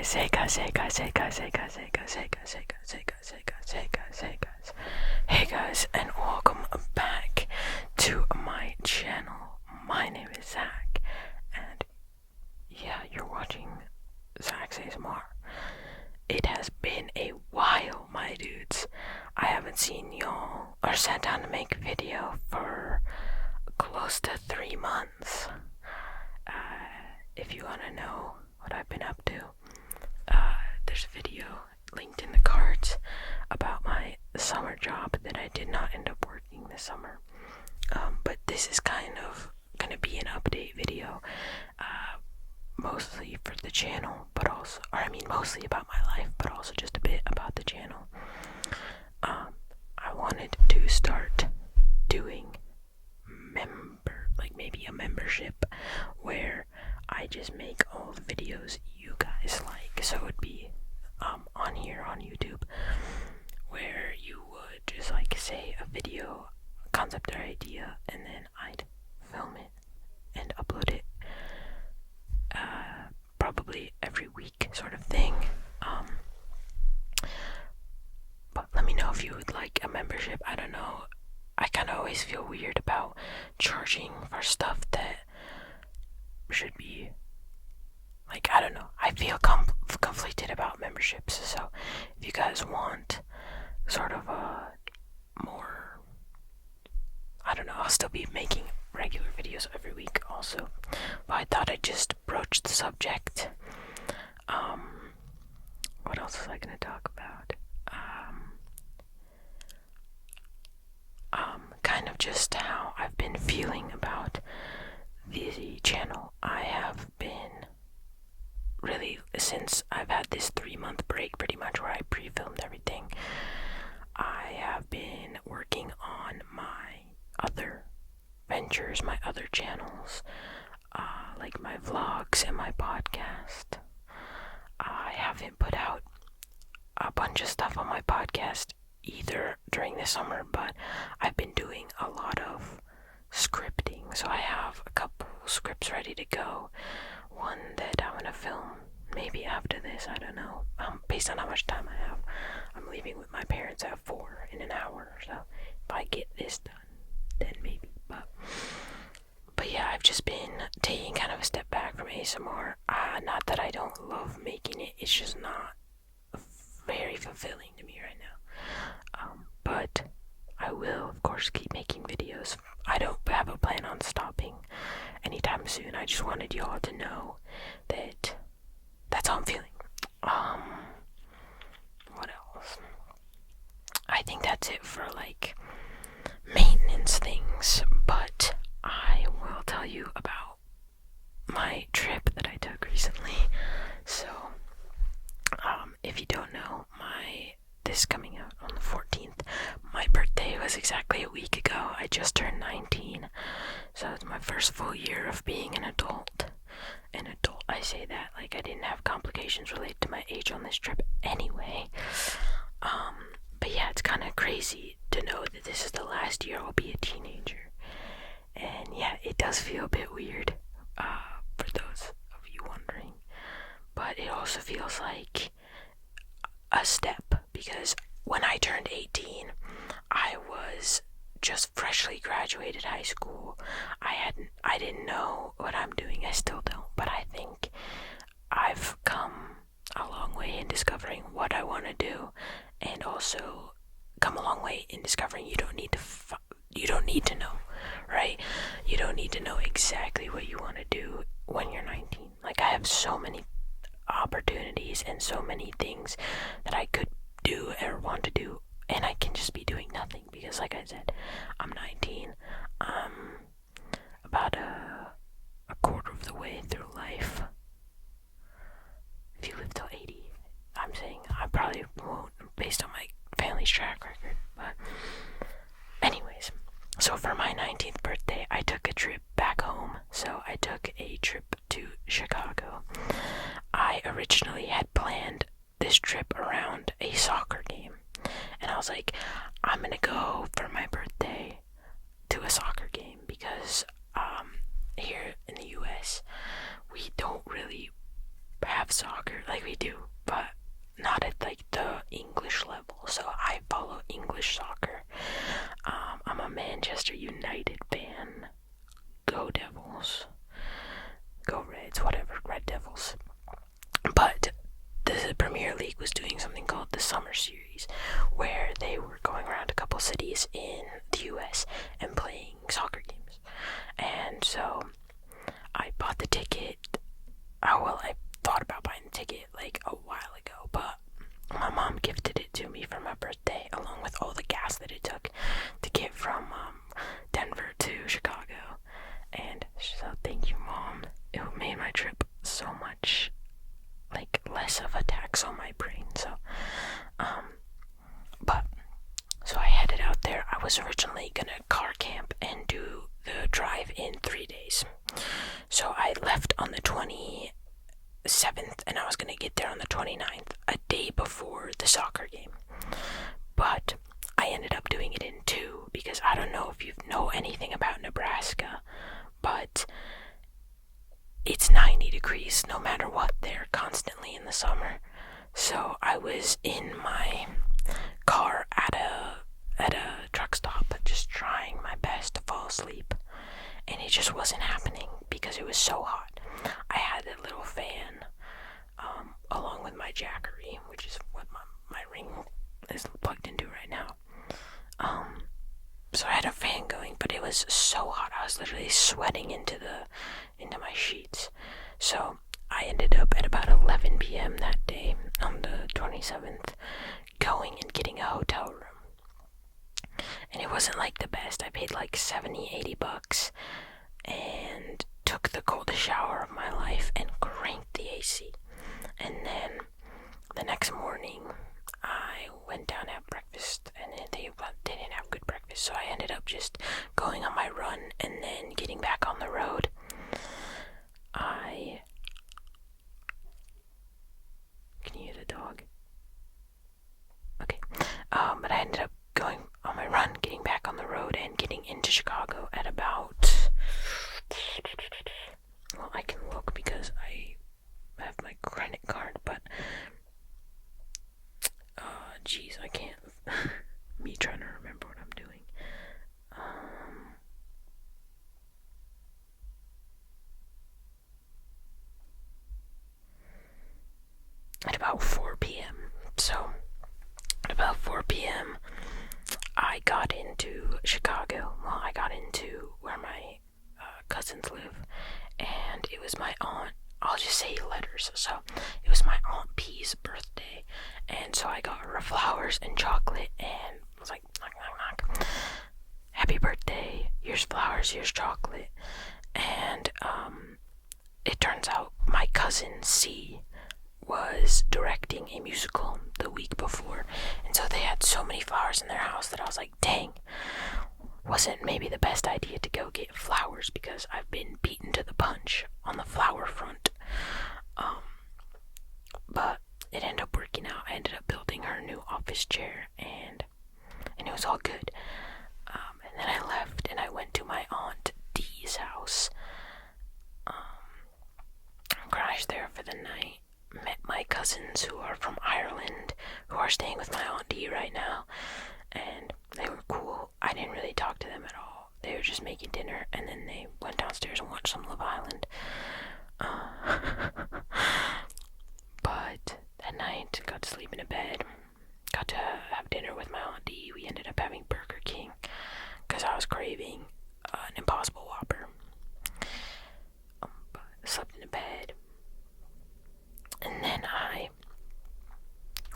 guys, hey guys, hey guys, hey guys, hey guys, hey guys, hey guys, hey guys, hey guys, hey guys, hey guys, hey guys, hey guys, and welcome back to my channel. My name is Zach, and yeah, you're watching Zach's ASMR. It has been a while, my dudes. I haven't seen y'all or sat down to make a video for close to 3 months. If you want to know what I've been up to, there's a video linked in the cards about my summer job that I did not end up working this summer. But this is kind of going to be an update video, mostly for the channel, but also, mostly about my life, but also just a bit about the channel. I wanted to start doing maybe a membership where I just make all the videos you guys like. So it would be on here on YouTube, where you would just say a video concept or idea, and then I'd film it and upload it probably every week, sort of thing. But let me know if you would like a membership. I don't know, I kind of always feel weird about charging for stuff that should be, I don't know, I feel conflicted about memberships. So if you guys want sort of a more, I don't know, I'll still be making regular videos every week also, but I thought I'd just broach the subject. What else was I going to talk about? Kind of just how I've been feeling about the channel. I have been really, since I've had this 3-month break pretty much where I pre-filmed everything, I have been working on my other ventures, my other channels, like my vlogs and my podcast. I haven't put out a bunch of stuff on my podcast either during the summer, but I've been doing a lot of scripting, so I have a couple scripts ready to go. One that I'm gonna film maybe after this, I don't know, based on how much time I have. I'm leaving with my parents at 4 in an hour, so if I get this done, then maybe. But yeah, I've just been taking kind of a step back from ASMR. Not that I don't love making it, it's just not very fulfilling to me right now. But I will, of course, keep making videos. I don't have a plan on stopping anytime soon. I just wanted y'all to know that that's how I'm feeling. What else? I think that's it for maintenance things, but I will tell you about my trip that I took recently. So, if you don't know, this coming out on the 14th, my birthday was exactly a week ago. I just turned 19, so it's my first full year of being an adult. I say that like I didn't have complications related to my age on this trip anyway. But yeah, it's kind of crazy to know that this is the last year I'll be a teenager. And yeah, it does feel a bit weird, for those of you wondering. But it also feels like a step, because when I turned 18, I was just freshly graduated high school. I didn't know what I'm doing. I still don't, but I think I've come a long way in discovering what I want to do, and also come a long way in discovering you don't need to know, right? You don't need to know exactly what you want to do when you're 19. I have so many opportunities and so many things that I could do or want to do, and I can just be doing nothing because, like I said, I'm 19. About a quarter of the way through life. If you live till 80, I'm saying I probably won't, based on my family's track record. But anyways, so for my 19th birthday, I took a trip back home. So I took a trip to Chicago. I originally had planned this trip around a soccer game, and I was like, I'm gonna go for my birthday to a soccer game because here in the US we don't really have soccer like we do, but not at like the English level. So I follow English soccer. I'm a Manchester United fan. Go Devils. Go Reds, whatever, Red Devils. But the Premier League was doing something called the Summer Series, where they were going around a couple cities in the US and playing soccer games. And so I bought the ticket. I thought about buying the ticket like a while ago, but my mom gifted it to me for my birthday, along with all the gas that it took to get from Denver to Chicago. And so thank you, Mom. It made my trip so much like less of a tax on my brain. So I headed out there. I was originally gonna car camp and do the drive in 3 days. So I left on the 27th and I was gonna get there on the 29th, a day before the soccer game. But I ended up doing it in 2 because I don't know if you know anything about Nebraska, but it's 90 degrees no matter what there constantly in the summer. So I was in my car at a truck stop just trying my best to fall asleep, and it just wasn't happening because it was so hot. I had a little fan along with my Jackery, which is what my ring is plugged into right now. So I had a fan going, but it was so hot. I was literally sweating into my sheets. So I ended up at about 11 p.m. that day on the 27th going and getting a hotel room. And it wasn't like the best. I paid like $70-$80 and took the coldest shower of my life and cranked the AC. And then the next morning I went down to have breakfast, and they didn't have good breakfast, so I ended up just going on my run and then getting back on the road. Can you hear the dog? Okay. But I ended up going on my run, getting back on the road, and getting into Chicago at about... Well, I can look because I have my credit card, but... Jeez, I can't... Me trying to remember what I'm doing. At about 4 p.m. So, at about 4 p.m., I got into Chicago. Well, I got into where my cousins live, and it was my aunt. I'll just say letters. So, it was my Aunt P's birthday, and so I got her flowers and chocolate, and was like, knock, knock, knock. Happy birthday. Here's flowers, here's chocolate. And it turns out my cousin C was directing a musical the week before, and so they had so many flowers in their house that I was like, dang, wasn't maybe the best idea to go get flowers because I've been beaten to the punch on the flower front. But it ended up working out. I ended up building her a new office chair, and it was all good. And then I left and I went to my Aunt D's house. Crashed there for the night. Met my cousins who are from Ireland, who are staying with my Aunt D right now, and they were cool. I didn't really talk to them at all. They were just making dinner, and then they went downstairs and watched some Love Island. But that night, got to sleep in a bed, got to have dinner with my Aunt D. We ended up having Burger King, because I was craving an Impossible Whopper. But I slept in a bed. And then I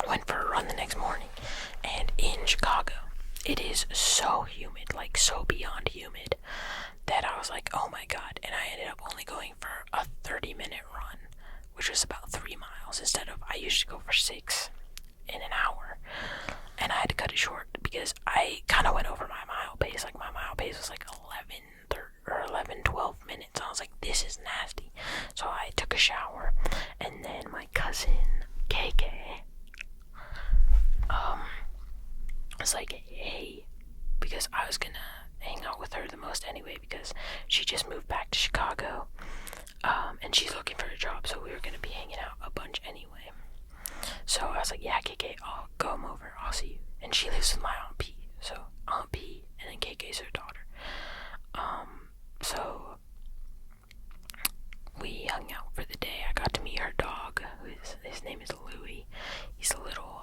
went for a run the next morning. And in Chicago, it is so humid, like so beyond humid, that I was like, oh my god. And I ended up only going for a 30-minute run, which was about 3 miles, instead of, I used to go for 6 in an hour. And I had to cut it short because I kind of went over my mile pace. Like, my mile pace was like 12 minutes. I was like, this is nasty. So I took a shower, and then my cousin KK was like, hey, because I was gonna hang out with her the most anyway, because she just moved back to Chicago, and she's looking for a job, so we were gonna be hanging out was like, yeah, KK, I'll come over, I'll see you. And she lives with my Aunt P, so Aunt P, and then KK's her daughter. So we hung out for the day. I got to meet her dog, his name is Louie. He's a little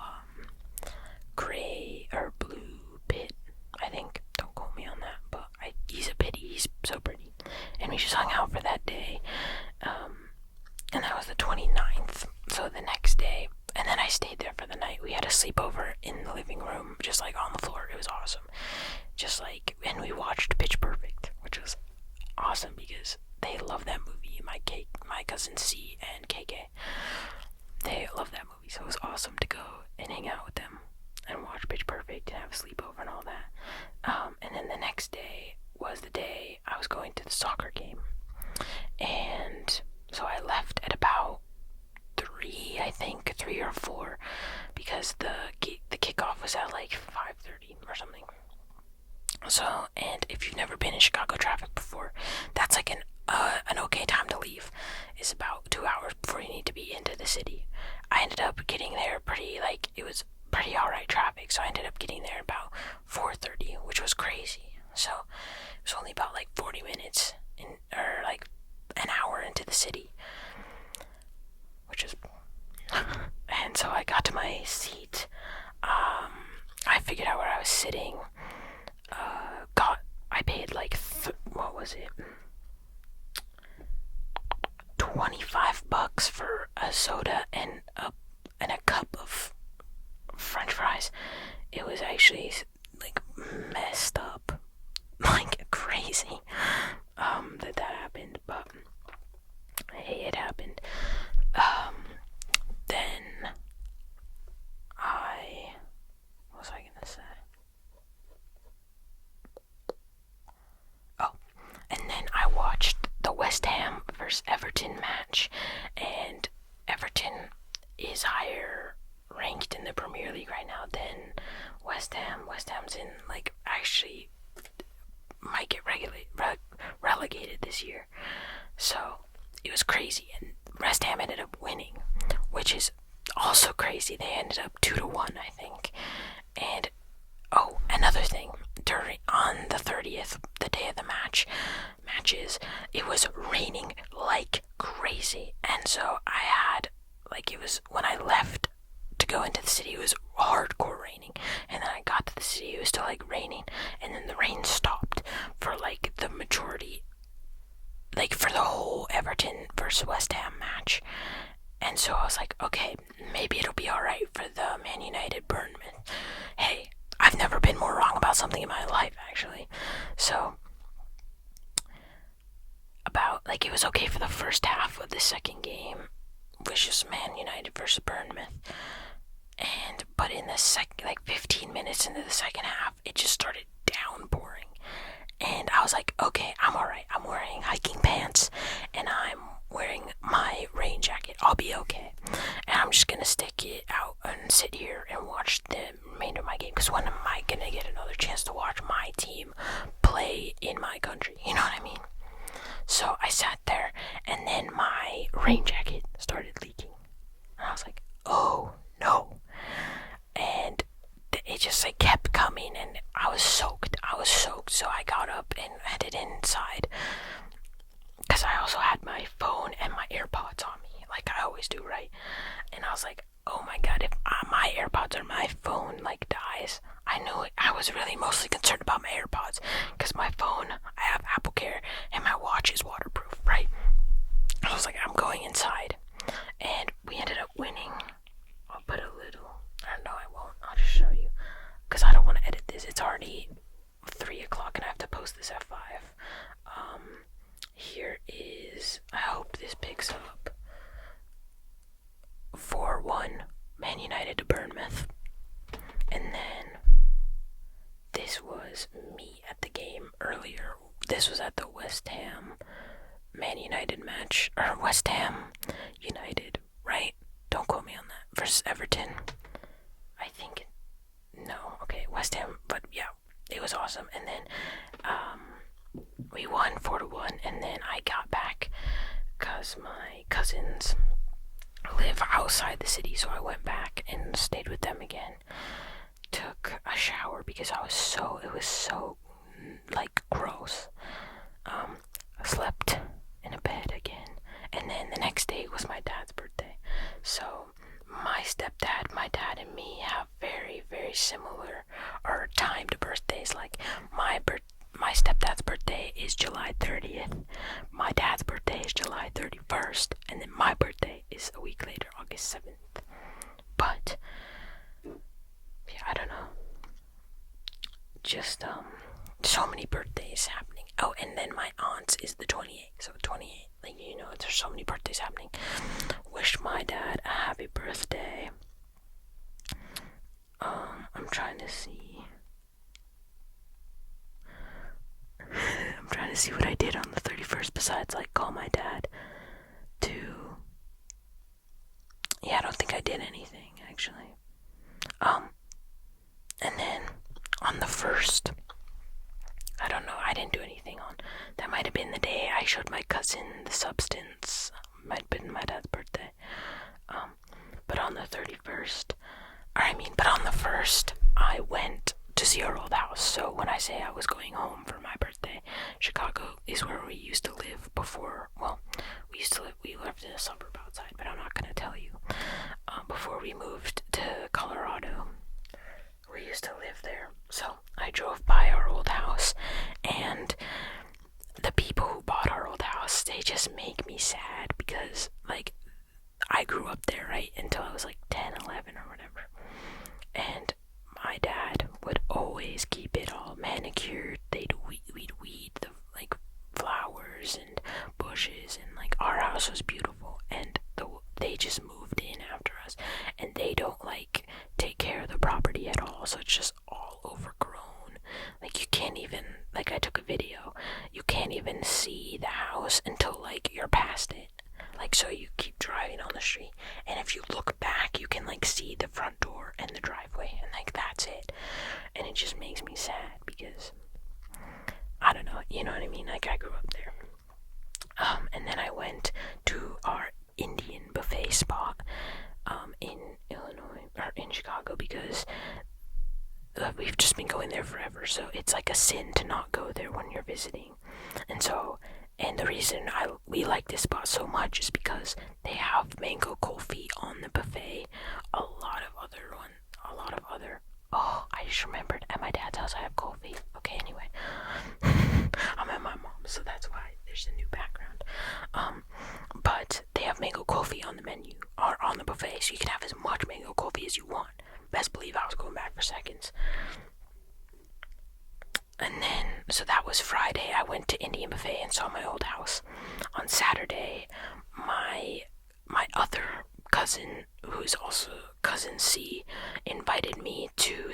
gray or blue pit, I think. Don't quote me on that, but he's a pity. He's so pretty. And we just hung out for that day. And that was the 29th. So the next day, and then I stayed there for the night. We had a sleepover in the living room, just like on the floor. It was awesome. And we watched Pitch Perfect, which was awesome because they love that movie. My cousin C and KK, they love that movie, so it was awesome to go and hang out with them and watch Pitch Perfect and have a sleepover and all that. And then the next day was the day I was going to the soccer game, and so I left at about 3 or 4, because the kickoff was at like 5:30 or something. So, and if you've never been in Chicago traffic before, that's like an okay time to leave. It's about 2 hours before you need to be into the city. I ended up getting there it was pretty alright traffic, so I ended up getting there about 4:30, which was crazy. So it was only about like 40 minutes or like an hour into the city, which is and so I got to my seat. I figured out where I was sitting. I paid like what was it, $25 for a soda and a cup of French fries. It was actually like messed up, like crazy, that happened. But hey, it happened. Then what was I gonna say? And then I watched the West Ham versus Everton match, and Everton is higher ranked in the Premier League right now than West Ham. West Ham's in, like, actually might get relegated this year. So it was crazy, and West Ham ended up winning, which is also crazy. They ended up 2-1, I think. And another thing, on the 30th, the day of the matches, it was raining like crazy, and so it was when I left to go into the city, it was hardcore raining, and then I got to the city, it was still like raining, and then the rain stopped for like the majority, like for the whole Everton versus West Ham match. And so I was like, okay, maybe it'll be alright for the Man United Bournemouth. Hey, I've never been more wrong about something in my life, actually. So, it was okay for the first half of the second game, which is Man United versus Bournemouth. But in the 15 minutes into the second half, it just started downpouring. And I was like, okay, I'm alright. I'm wearing hiking pants, and I'm wearing my rain jacket. I'll be okay. And I'm just gonna stick it out and sit here and watch the remainder of my game, because when am I gonna get another chance to watch my team play in my country? You know what I mean? So I sat there, and then my rain jacket started leaking. And I was like, oh no. And it just kept coming, and I was soaked. So I got up and headed inside, because I also had my phone and my AirPods on me, like I always do, right? And I was like, oh my god, if my AirPods or my phone dies. I was really mostly concerned about my AirPods, because my phone, I have Apple Care, and my watch is waterproof, right? I was like, I'm going inside, and we ended up winning. I'll put a little, no, I won't, I'll just show you, because I don't want to edit this. It's already 3 o'clock, and I have to post this at 5. Here is, I hope this picks up, 4-1, Man United to Bournemouth. And then this was me at the game earlier. This was at the West Ham Man United match, or West Ham United, right? Don't quote me on that. Versus Everton. I think, no, okay, West Ham, but yeah, it was awesome. And then, we won 4-1, and then I got back, because my cousins, live outside the city, so I went back and stayed with them again. Took a shower because it was so like gross. Slept in a bed again, and then the next day was my dad's birthday. So my stepdad, my dad, and me have very, very similar or timed birthdays. Like my stepdad's birthday is July 30th. My dad's birthday is July 31st, and then my birthday is a week later, August 7th. But yeah, I don't know. Just so many birthdays happening. Oh, and then my aunt's is the 28th. So 28, like, you know, there's so many birthdays happening. Wish my dad a happy birthday. I'm trying to see. I'm trying to see what I did on the 31st besides like call my dad to. Yeah, I don't think I did anything actually. And then on the 1st, I don't know, I didn't do anything on. That might have been the day I showed my cousin the substance. Might have been my dad's birthday. But on the 31st, but on the 1st, I went to see our old house. So when I say I was going home for my birthday, Chicago is where we used to live before. Well, we lived in a suburb outside, but I'm not going to tell you. Before we moved to Colorado, we used to live there. So I drove by our old house, and the people who bought our old house, they just make me sad because, like, I grew up there, right, until I was like 10, 11 or whatever. And my dad would always keep it all manicured. We'd weed the, like, flowers and bushes, and, like, our house was beautiful. And they just moved in after us, and they don't, like, take care of the property at all. So it's just all overgrown. Like, you can't even, like, I took a video. You can't even see the house until, like, you're past it. Like, so you keep driving on the street, and if you look back, you can, like, see the front door and the driveway, and, like, that's it. And it just makes me sad because, I don't know, you know what I mean? Like, I grew up there. And then I went to our Indian buffet spot, in Illinois, or in Chicago, because we've just been going there forever, so it's like a sin to not go there when you're visiting. And the reason we like this spot so much is because they have mango kulfi on the buffet. Oh, I just remembered, at my dad's house I have kulfi. Okay, anyway. I'm at my mom's, so that's why there's a new background. But they have mango kulfi on the menu, or on the buffet, so you can have as much mango kulfi as you want. Best believe I was going back for seconds. And then, so that was Friday. I went to Indian Buffet and saw my old house. On Saturday, my other cousin, who's also cousin C, invited me to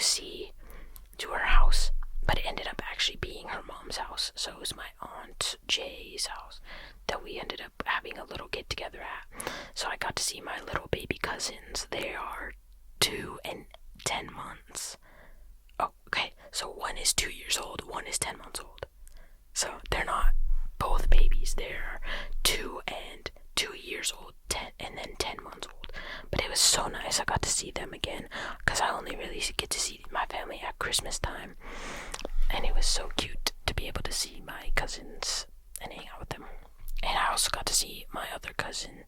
her house. But it ended up actually being her mom's house. So it was my aunt Jay's house that we ended up having a little get together at. So I got to see my little baby cousins. They are 2 and 10 months. Oh, okay, so one is 2 years old, one is 10 months old. So they're not both babies, they're 2 and 2 years old, 10 and then 10 months old. But it was so nice, I got to see them again, because I only really get to see my family at Christmas time. And it was so cute to be able to see my cousins and hang out with them. And I also got to see my other cousin,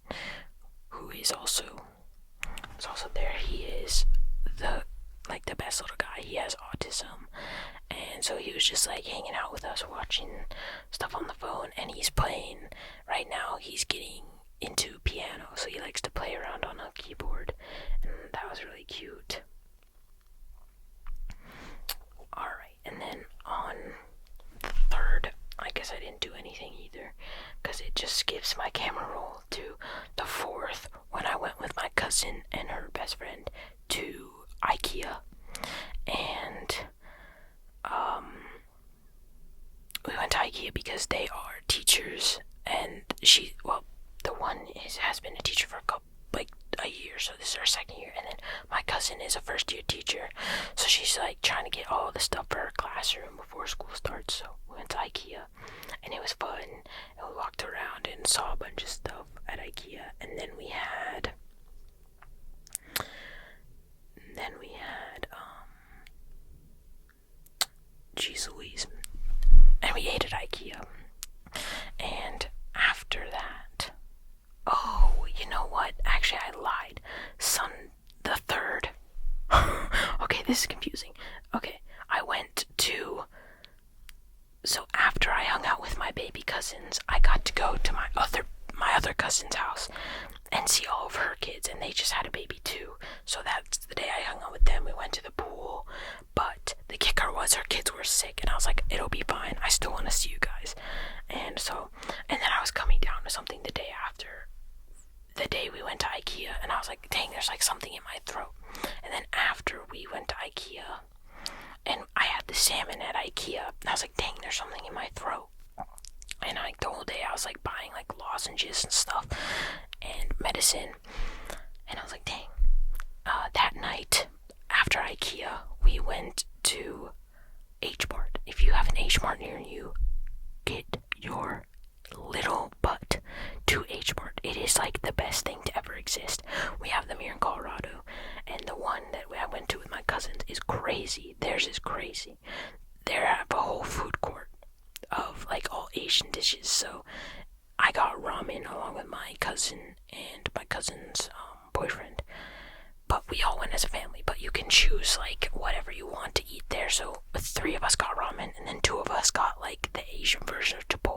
who is also there. He is the best little guy. He has autism, and so he was just like hanging out with us, watching stuff on the phone. And he's playing right now. He's getting into piano, so he likes to play around on a keyboard, and that was really cute. Alright, and then on the 3rd, I guess I didn't do anything either, because it just skips my camera roll to the 4th, when I went with my cousin and her best friend to IKEA. And we went to IKEA because they are teachers, and the one has been a teacher for a year, so this is her 2nd year. And then my cousin is a 1st-year teacher, so she's like trying to get all the stuff for her classroom before school starts. So we went to IKEA, and it was fun, and we walked around and saw a bunch of stuff at IKEA. And then we had this is confusing. Okay, I went to. So after I hung out with my baby cousins, I got to go to my other cousin's house and see all of her kids, and they just had a baby too. So that's the day I hung out with them. We went to the pool, but the kicker was her kids were sick, and I was like, it'll be fine. I still want to see you guys. And then I was coming down to something the day after, the day we went to IKEA, and I was like, dang, there's like something in my throat. And then after we went to IKEA, and I had the salmon at IKEA, and I was like, dang, there's something in my throat. And like the whole day I was like buying like lozenges and stuff and medicine, and I was like, dang. That night after IKEA, we went to H-Mart. If you have an H-Mart near you, get your little butt to H-Mart. It is like the best thing to ever exist. We have them here in Colorado, and the one that I went to with my cousins is crazy. Theirs is crazy. They have a whole food court of like all Asian dishes. So I got ramen along with my cousin and my cousin's boyfriend, but we all went as a family. But you can choose like whatever you want to eat there. So 3 of us got ramen, and then 2 of us got like the Asian version of Chipotle.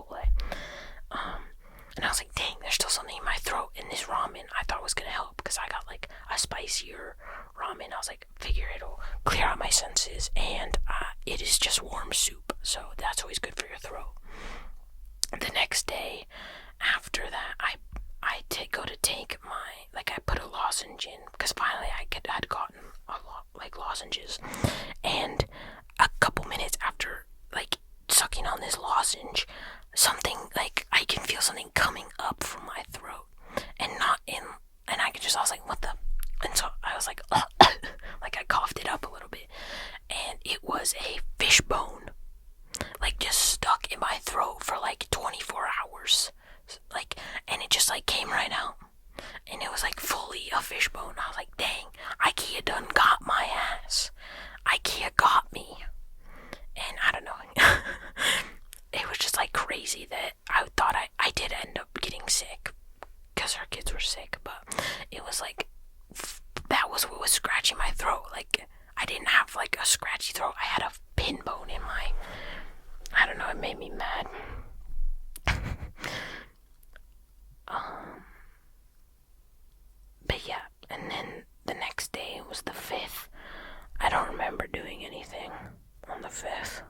And I was like, dang, there's still something in my throat, and this ramen I thought was gonna help because I got like a spicier ramen. I was like, figure it'll clear out my senses, and it is just warm soup, so that's always good for your throat. The next day after that, I go to take my, like, I put a lozenge in because finally I'd gotten a lot like lozenges, and a couple minutes after like sucking on this lozenge, something like I can feel something coming up from my throat and not in, and I was like, what the, and so I was like like I coughed it up a little bit, and it was a fish bone, like just stuck in my throat for like 24 hours, like, and it just like came right out, and it was like fully a fish bone. I was like, dang, IKEA done got my ass. IKEA got me. And I don't know. It was just like crazy that I thought I did end up getting sick because her kids were sick, but it was like, that was what was scratching my throat. Like, I didn't have like a scratchy throat. I had a pin bone in my, I don't know, it made me mad. But yeah, and then the next day was the 5th. I don't remember doing anything on the 5th.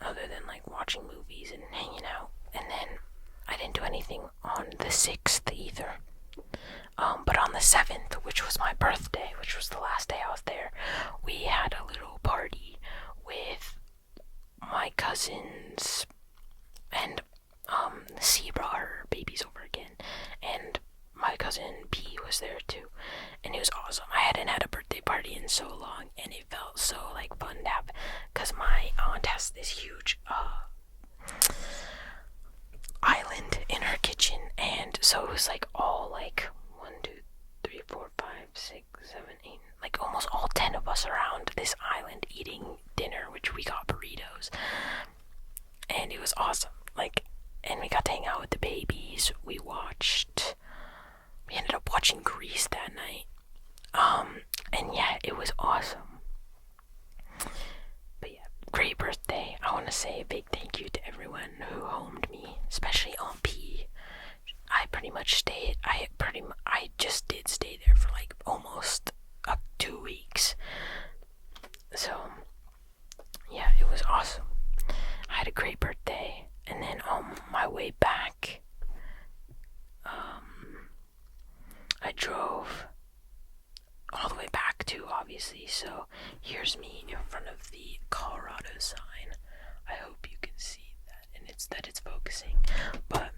Other than like watching movies and hanging out. And then I didn't do anything on the 6th either. But on the 7th, which was my birthday, which was the last day I was there, we had a little party with my cousins, and C brought her babies over again, and my cousin P was there too, and it was awesome. I hadn't had a birthday party in so long, and it felt so like fun to have, because my aunt has this huge island in her kitchen, and so it was like all like 1, 2, 3, 4, 5, 6, 7, 8, like almost all 10 of us around this island eating dinner, which we got burritos, and it was awesome. Like, and we got to hang out with the babies. We ended up watching Grease that night. And yeah, it was awesome. But yeah, great birthday. I want to say a big thank you to everyone who homed me, especially Aunt P. I just did stay there for like almost 2 weeks. So yeah, it was awesome. I had a great birthday. And then on my way back, I drove all the way back too, obviously. So here's me in front of the Colorado sign. I hope you can see that, and it's focusing. But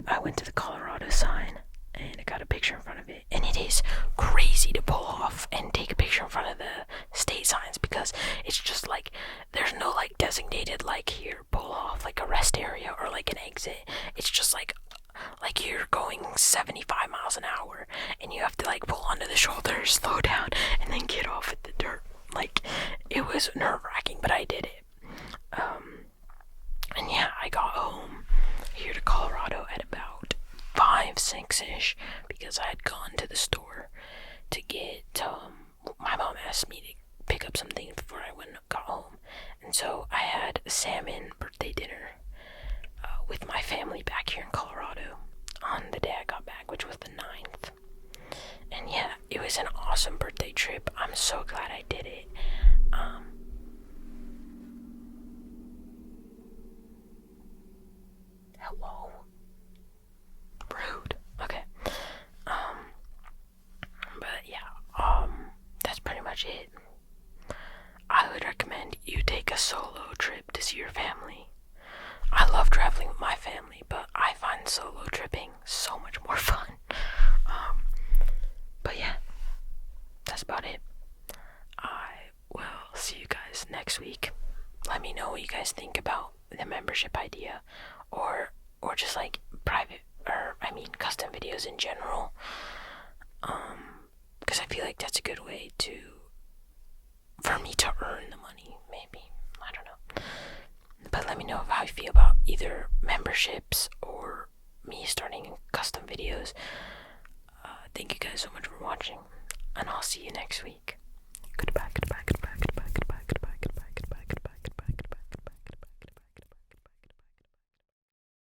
I went to the Colorado sign, and I got a picture in front of it, and it is crazy to pull off and take a picture in front of the state signs, because it's just like there's no like designated like here pull off like a rest area or like an exit. It's just like you're going 75 miles an hour, and you have to like pull onto the shoulder, slow down, and then get off at the dirt. Like, it was nerve-wracking, but I did it. And yeah, I got home here to Colorado at about 5, 6-ish, because I had gone to the store to get my mom asked me to pick up something before I got home, and so I had a salmon birthday dinner with my family back here in Colorado on the day I got back, which was the 9th. And yeah, it was an awesome birthday trip. I'm so glad I did it. Hello? Rude. Okay. But yeah, that's pretty much it. I would recommend you take a solo trip to see your family. I love traveling with my family, but I find solo tripping so much more fun. But yeah, that's about it. I will see you guys next week. Let me know what you guys think about the membership idea, or just like private, or I mean custom videos in general. Because I feel like that's a good way for me to earn the money, maybe. I don't know. But let me know how you feel about either memberships or me starting custom videos. Thank you guys so much for watching, and I'll see you next week.